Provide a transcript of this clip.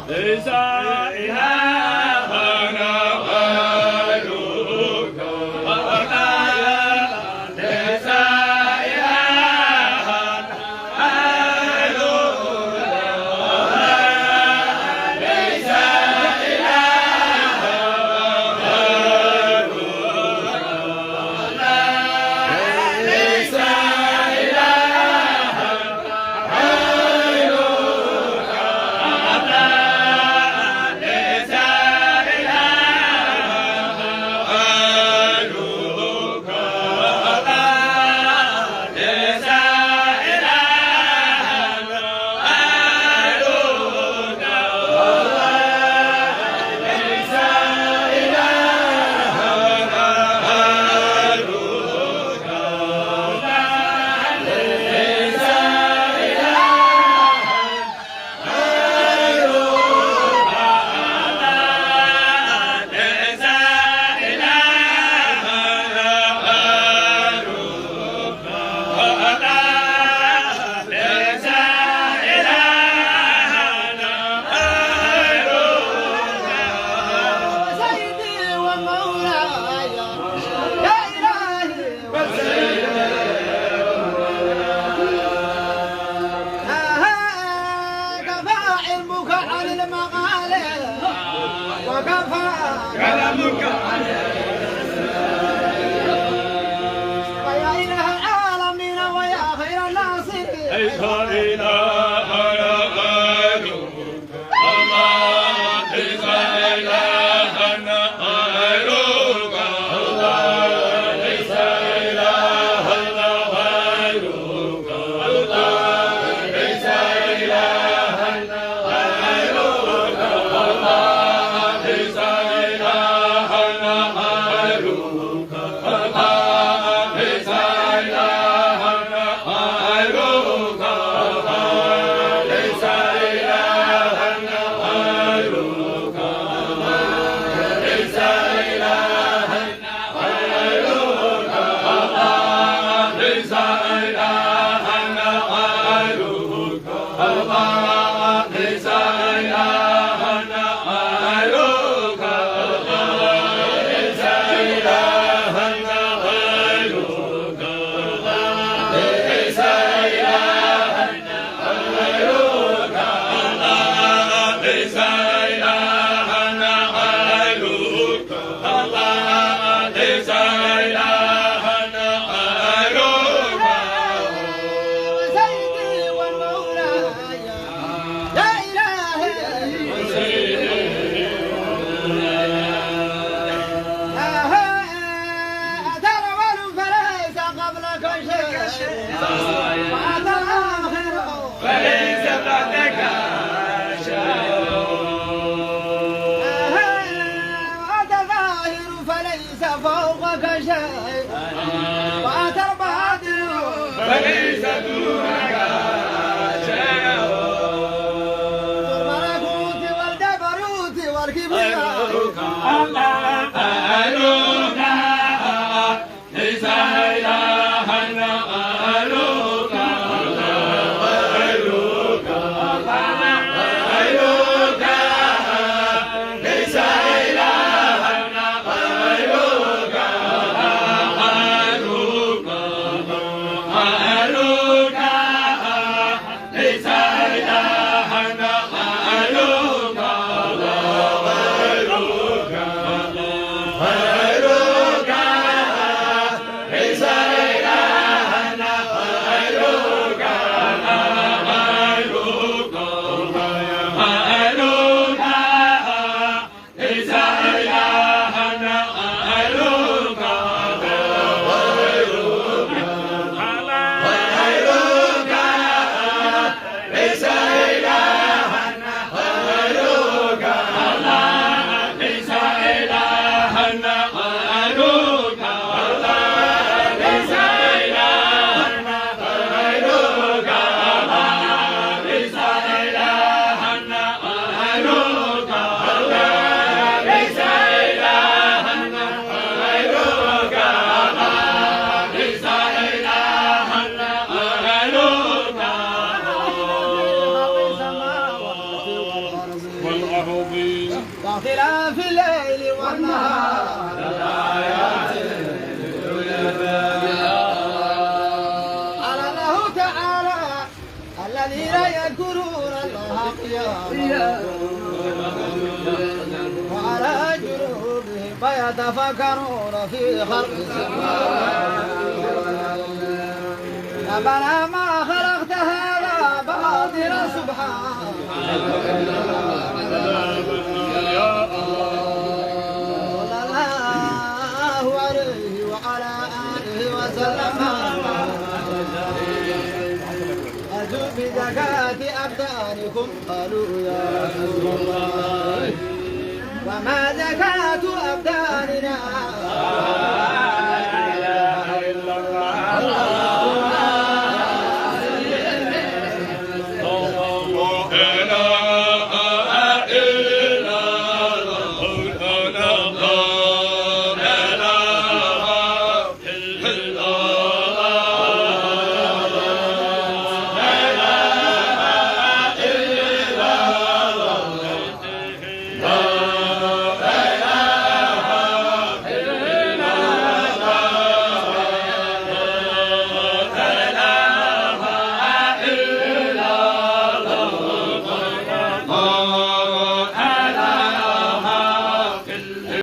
ليس إله غيرك ليس إله غيرك ليس إله غيرك ليس كلامك ويا إله العالمين ويا خير الناصرين ليس إله غيرك الله ليس إله غيرك الله ليس إله غيرك الله ليس إله غيرك الله ليس إله غيرك الله ليس إله غيرك ليس إله غيرك ليس إله غيرك ليس إله غيرك ليس إله غيرك ليس إله غيرك ليس إله غيرك ليس إله غيرك ليس إله غيرك سيدي والمولاي لا إله أترول فليس قبلك شيء وأتى الآخر فليس بعدك شيء وأتى الظاهر فليس فوقك شيء وأتى الباطن فليس دونك شيء والملكوت والجبروت والكبرياء ليس إله غيرك غيرك غيرك ليس إله غيرك غيرك غيرك وعلى جنوبهم فيتفكرون في خلق السماوات. ربنا ما خلقت هذا باطلا سبحانك صلى الله عليه وعلى آله وسلم. أتوا بزكاة أبدانكم قالوا يا رسول الله وما زكاة أبداننا